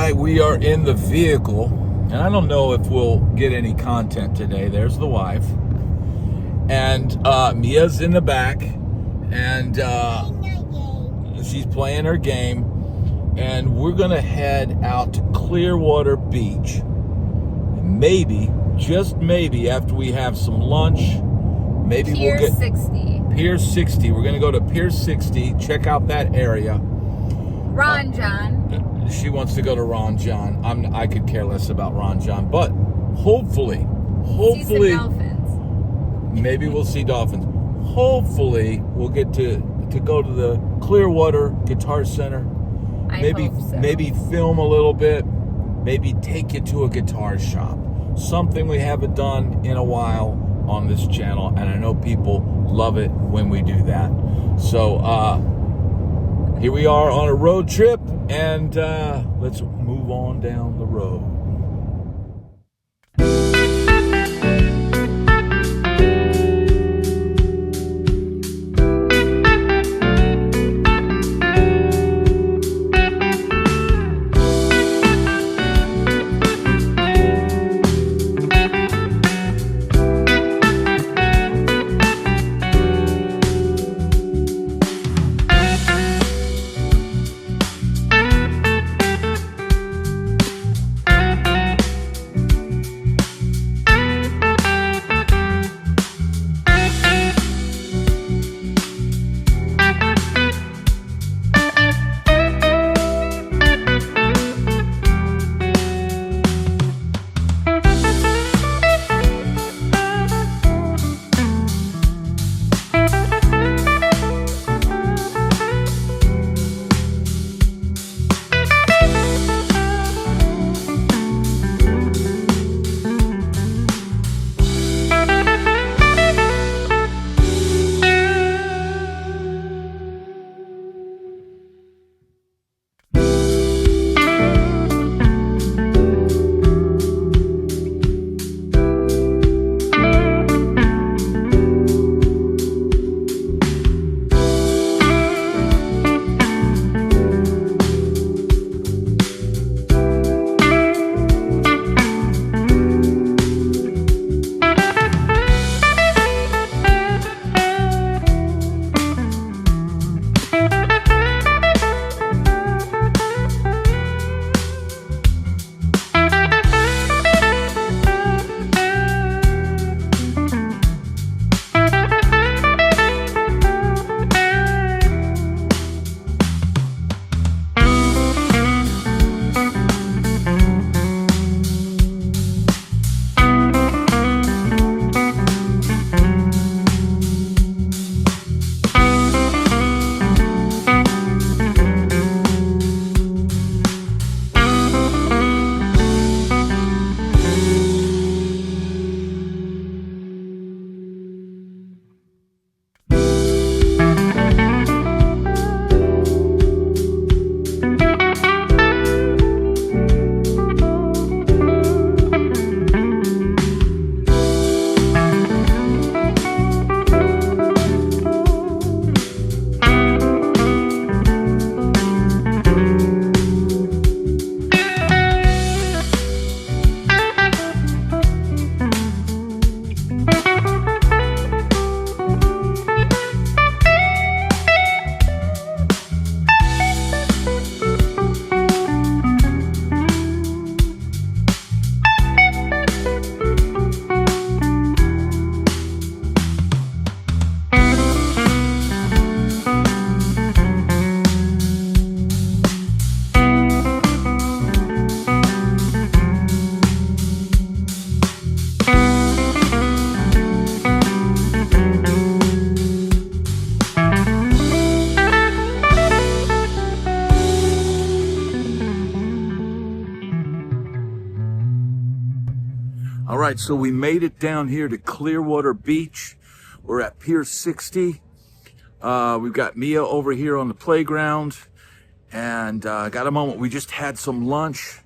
right, we are in the vehicle, and I don't know if we'll get any content today. There's the wife, and Mia's in the back, and she's playing her game, and we're gonna head out to Clearwater Beach. Maybe, just maybe, after we have some lunch, maybe Pier we'll get 60. Pier 60. We're gonna go to Pier 60, check out that area. Ron John. She wants to go to Ron John. I could care less about Ron John, but hopefully, See some dolphins. maybe we'll see dolphins. Hopefully, we'll get to go to the Clearwater Guitar Center. I Maybe hope so. maybe film a little bit. Maybe take you to a guitar shop. Something we haven't done in a while on this channel, and I know people love it when we do that. So here we are on a road trip, and let's move on down the road. All right, so we made it down here to Clearwater Beach. We're at Pier 60. We've got Mia over here on the playground, and got a moment. We just had some lunch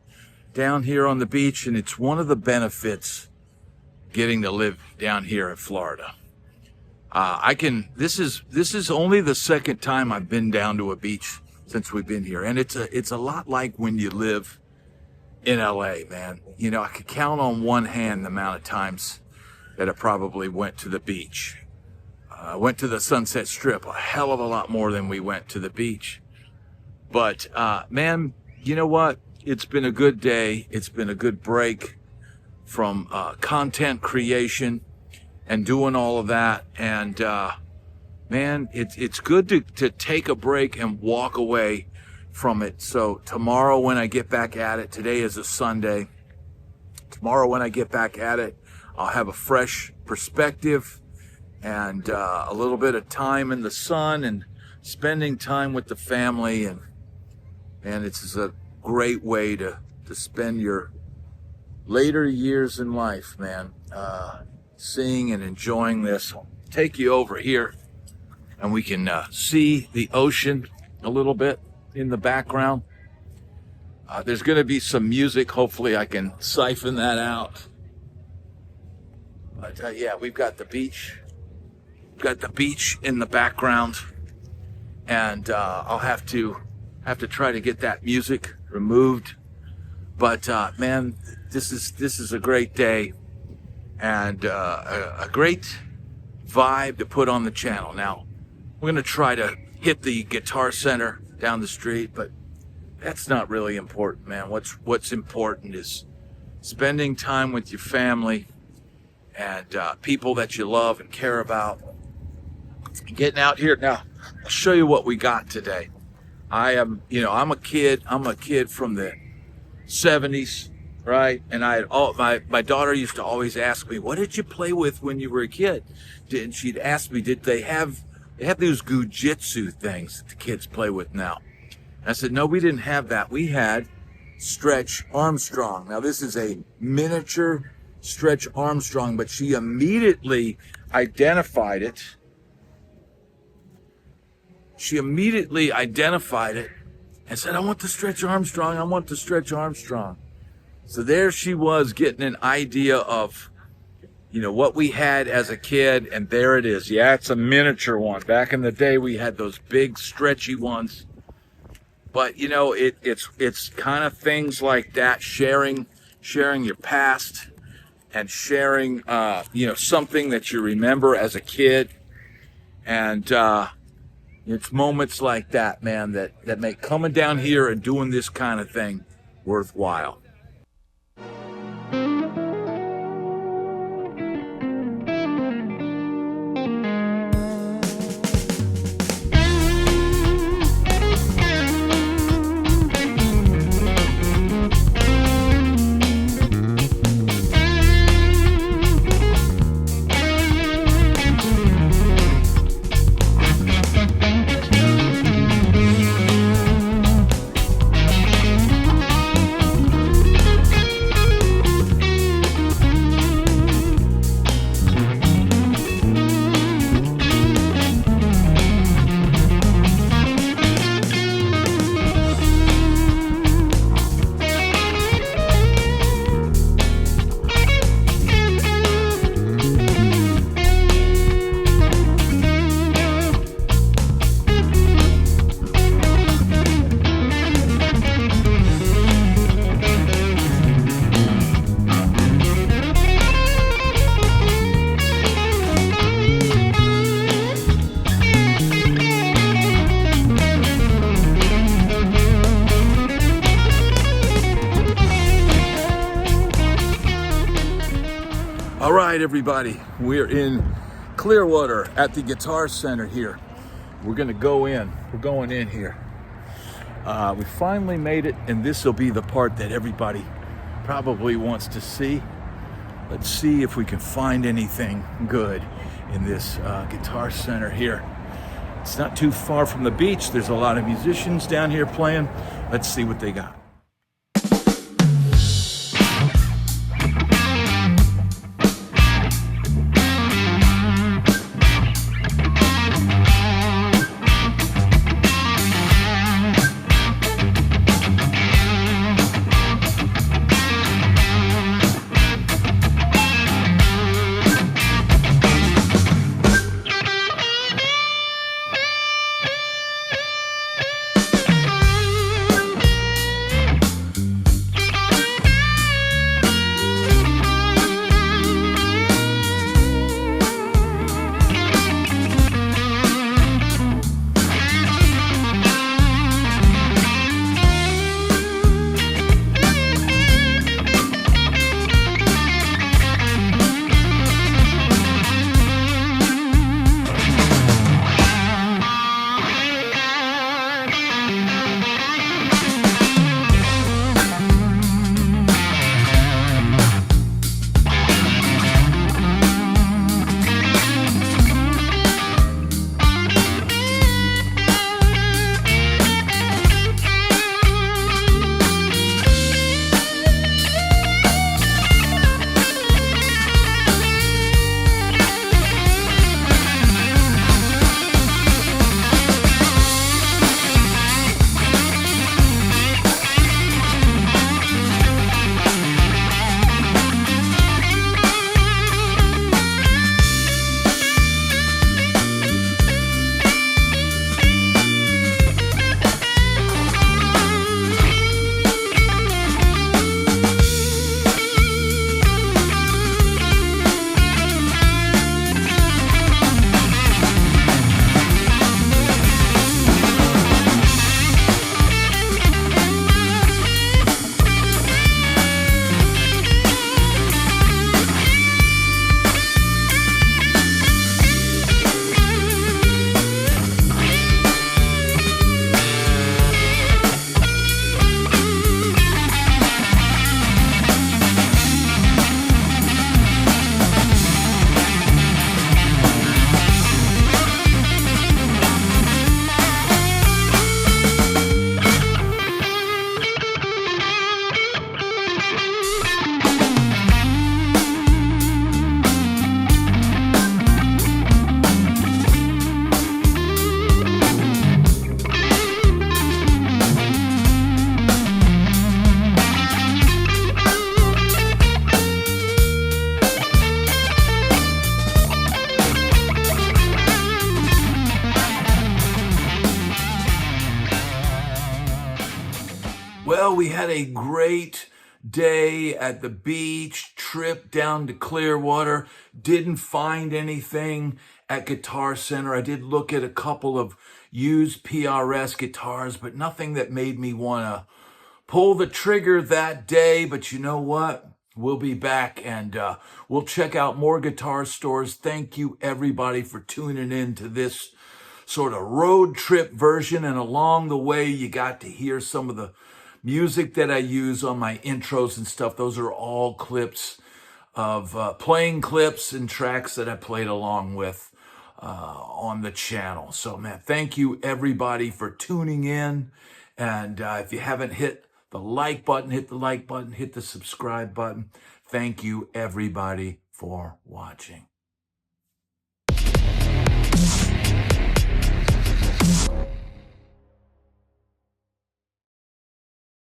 down here on the beach, and it's one of the benefits getting to live down here in Florida. This is only the second time I've been down to a beach since we've been here, and it's a lot like when you live in LA, man. You know, I could count on one hand the amount of times that I probably went to the beach. Went to the Sunset Strip a hell of a lot more than we went to the beach. But, man, you know what? It's been a good day. It's been a good break from content creation and doing all of that. And, man, it's good to take a break and walk away from it. So tomorrow when I get back at it, today is a Sunday. Tomorrow when I get back at it, I'll have a fresh perspective and a little bit of time in the sun and spending time with the family. And it's a great way to spend your later years in life, man. Seeing and enjoying this. I'll take you over here and we can see the ocean a little bit in the background. There's going to be some music. Hopefully I can siphon that out. But yeah, we've got the beach. We've got the beach in the background, and I'll have to try to get that music removed. But man, this is a great day and a great vibe to put on the channel. Now we're going to try to hit the Guitar Center down the street, but that's not really important, man. What's important is spending time with your family and people that you love and care about. Getting out here now, I'll show you what we got today. I'm a kid from the 70s, right? And my daughter used to always ask me, "What did you play with when you were a kid?" And she'd ask me, "Did they have those gujitsu things that the kids play with now?" And I said, "No, we didn't have that. We had Stretch Armstrong." Now this is a miniature Stretch Armstrong, but she immediately identified it. She immediately identified it and said, "I want the Stretch Armstrong. I want the Stretch Armstrong." So there she was getting an idea of, what we had as a kid, and there it is. Yeah, it's a miniature one. Back in the day, we had those big stretchy ones. But, it's kind of things like that, sharing your past and sharing, something that you remember as a kid. And it's moments like that, man, that make coming down here and doing this kind of thing worthwhile. All right, everybody, we're in Clearwater at the Guitar Center here. We're gonna go in. We're going in here. We finally made it, and this will be the part that everybody probably wants to see. Let's see if we can find anything good in this Guitar Center here. It's not too far from the beach. There's a lot of musicians down here playing. Let's see what they got. Well, we had a great day at the beach, trip down to Clearwater. Didn't find anything at Guitar Center. I did look at a couple of used PRS guitars, but nothing that made me want to pull the trigger that day. But you know what? We'll be back and we'll check out more guitar stores. Thank you, everybody, for tuning in to this sort of road trip version. And along the way, you got to hear some of the music that I use on my intros and stuff. Those are all clips of playing clips and tracks that I played along with on the channel. So, man, thank you, everybody, for tuning in. And if you haven't hit the like button, hit the like button, hit the subscribe button. Thank you, everybody, for watching.